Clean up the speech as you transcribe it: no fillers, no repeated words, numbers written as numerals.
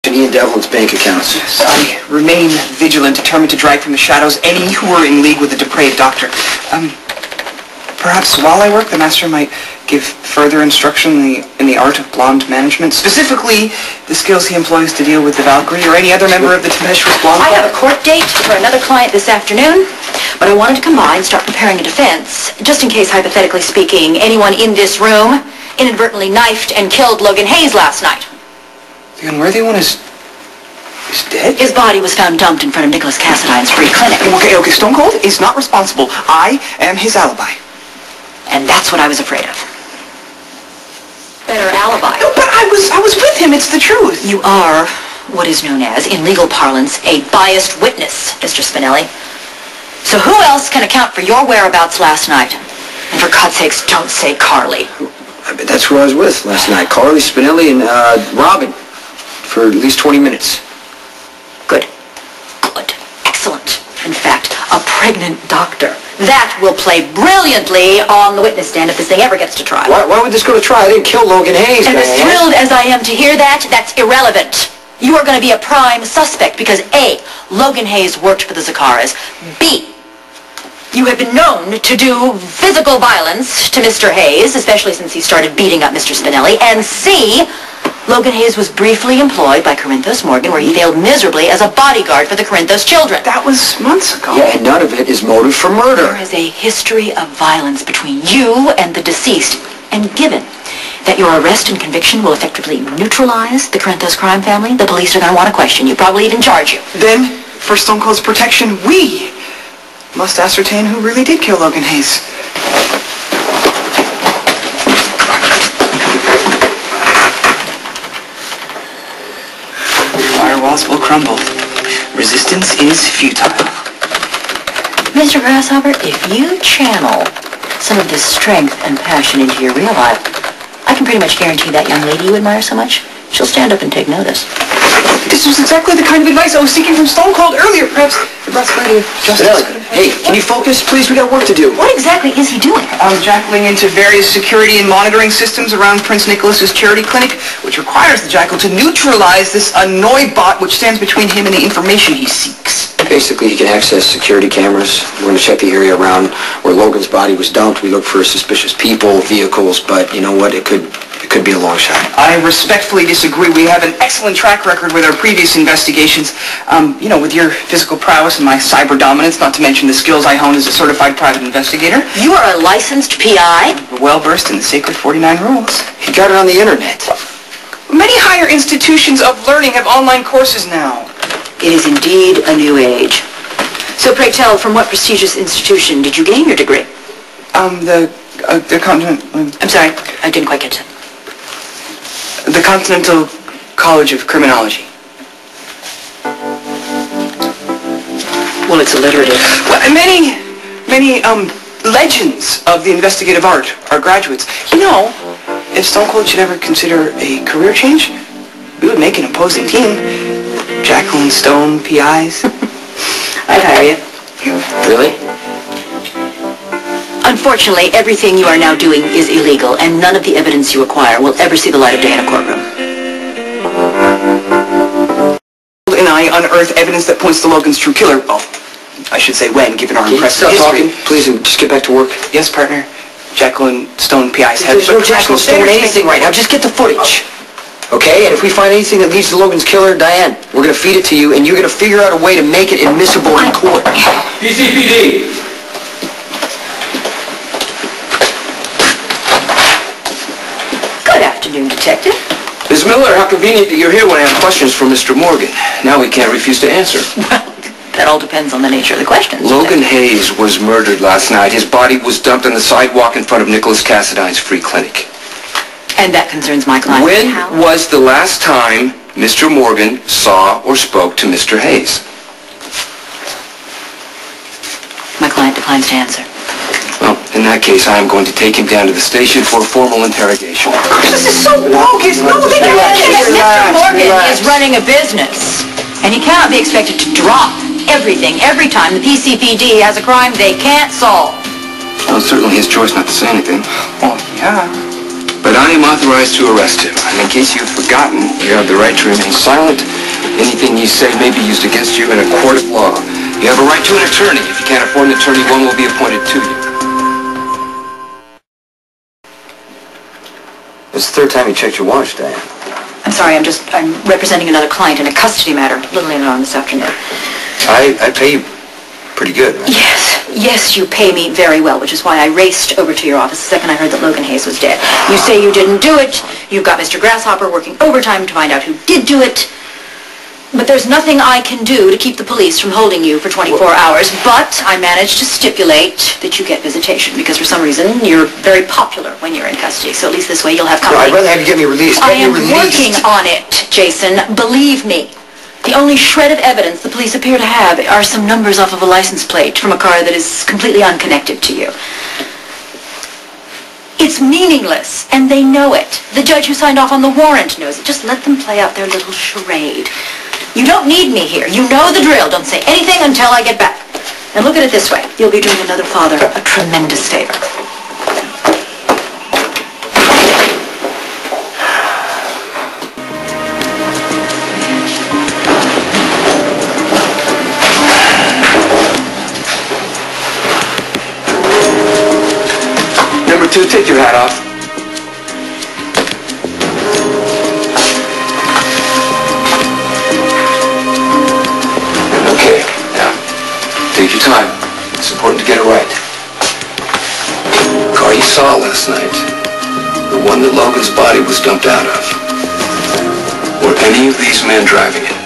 Ian Devlin's bank accounts. Yes, I remain vigilant, determined to drag from the shadows any who are in league with the depraved doctor. Perhaps while I work, the master might give further instruction in the art of blonde management, specifically the skills he employs to deal with the Valkyrie or any other member of the tempestuous blonde club. I have a court date for another client this afternoon, but I wanted to come by and start preparing a defense, just in case, hypothetically speaking, anyone in this room inadvertently knifed and killed Logan Hayes last night. The unworthy one is dead? His body was found dumped in front of Nicholas Cassadine's free clinic. Okay, Stone Cold is not responsible. I am his alibi. And that's what I was afraid of. Better alibi. No, but I was with him. It's the truth. You are what is known as, in legal parlance, a biased witness, Mr. Spinelli. So who else can account for your whereabouts last night? And for God's sakes, don't say Carly. That's who I was with last night. Carly, Spinelli, and Robin. For at least 20 minutes. Good. Good. Excellent. In fact, a pregnant doctor. That will play brilliantly on the witness stand if this thing ever gets to trial. Why would this go to trial? I didn't kill Logan Hayes. And as thrilled as I am to hear that, that's irrelevant. You are going to be a prime suspect because A, Logan Hayes worked for the Zakaras. B, you have been known to do physical violence to Mr. Hayes, especially since he started beating up Mr. Spinelli. And C, Logan Hayes was briefly employed by Corinthos Morgan, where he failed miserably as a bodyguard for the Corinthos children. That was months ago. Yeah, and none of it is motive for murder. There is a history of violence between you and the deceased, and given that your arrest and conviction will effectively neutralize the Corinthos crime family, the police are going to want to question you, probably even charge you. Then, for Stone Cold's protection, we must ascertain who really did kill Logan Hayes. Firewalls will crumble. Resistance is futile. Mr. Grasshopper, if you channel some of this strength and passion into your real life, I can pretty much guarantee that young lady you admire so much, she'll stand up and take notice. This was exactly the kind of advice I was seeking from Stone Cold earlier. Perhaps the best way to justice could have... Hey, can you focus, please? We got work to do. What exactly is he doing? Jackling into various security and monitoring systems around Prince Nicholas's charity clinic, which requires the jackal to neutralize this annoy bot which stands between him and the information he seeks. Basically, he can access security cameras. We're going to check the area around where Logan's body was dumped. We look for suspicious people, vehicles, but you know what? It could be a long shot. I respectfully disagree. We have an excellent track record with our previous investigations. With your physical prowess and my cyber dominance, not to mention the skills I honed as a certified private investigator. You are a licensed PI? We're well versed in the sacred 49 rules. He got it on the internet. Many higher institutions of learning have online courses now. It is indeed a new age. So pray tell, from what prestigious institution did you gain your degree? The Continent... I'm sorry, I didn't quite catch that. The Continental College of Criminology. Well, it's alliterative. Well, many legends of the investigative art are graduates. You know, if Stone Cold should ever consider a career change, we would make an imposing team. Jacqueline, Stone, PIs. I'd hire you. Really? Unfortunately, everything you are now doing is illegal, and none of the evidence you acquire will ever see the light of day in a courtroom. And I unearth evidence that points to Logan's true killer. Well, I should say when, given our impressive history. Talking, please, and just get back to work. Yes, partner. Jacqueline Stone, PIs have... There's no Jacqueline Stone anything right now. Just get the footage. Okay? And if we find anything that leads to Logan's killer, Diane, we're going to feed it to you, and you're going to figure out a way to make it admissible in court. PCPD! Good afternoon, Detective. Ms. Miller, how convenient that you're here when I have questions for Mr. Morgan. Now we can't refuse to answer. Well, that all depends on the nature of the questions. Logan Hayes was murdered last night. His body was dumped on the sidewalk in front of Nicholas Cassadine's free clinic. And that concerns my client. When was the last time Mr. Morgan saw or spoke to Mr. Hayes? My client declines to answer. Well, in that case, I am going to take him down to the station for a formal interrogation. This is so bogus. No, they Mr. Morgan is running a business, and he cannot be expected to drop everything every time the PCPD has a crime they can't solve. Well, it's certainly his choice not to say anything. Oh, yeah. But But I am authorized to arrest him. And in case you've forgotten, you have the right to remain silent. Anything you say may be used against you in a court of law. You have a right to an attorney. If you can't afford an attorney, one will be appointed to you. It's the third time you checked your watch, Diane. I'm sorry, I'm representing another client in a custody matter a little later on this afternoon. I pay you pretty good, right? Yes, you pay me very well, which is why I raced over to your office the second I heard that Logan Hayes was dead. You say you didn't do it. You've got Mr. Grasshopper working overtime to find out who did do it. But there's nothing I can do to keep the police from holding you for 24 hours. But I managed to stipulate that you get visitation because for some reason you're very popular when you're in custody. So at least this way you'll have company. No, I'd rather have you get me released. I am working on it, Jason. Believe me. The only shred of evidence the police appear to have are some numbers off of a license plate from a car that is completely unconnected to you. It's meaningless, and they know it. The judge who signed off on the warrant knows it. Just let them play out their little charade. You don't need me here. You know the drill. Don't say anything until I get back. And look at it this way. You'll be doing another father a tremendous favor. Number 2, take your hat off. Okay, now, take your time. It's important to get it right. The car you saw last night, the one that Logan's body was dumped out of, were any of these men driving it?